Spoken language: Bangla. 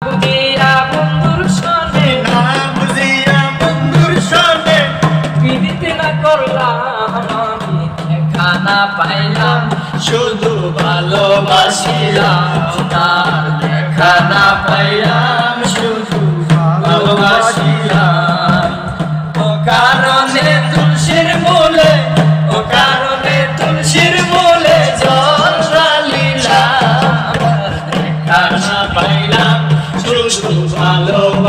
বুঝিয়া বন্ধুর সনে না বুঝিয়া বন্ধুর সনে পিড়িতে না করলাম আমি দেখা না পাইলাম শুধু ভালোবাসিলাম তার দেখা না পাইলাম শুধু ভালোবাসিলাম ও কারণে তুলসীর মূলে ও কারণে তুলসীর মূলে জল ঢালিলাম দেখা না পাইলাম শুধু ভালোবাসিলাম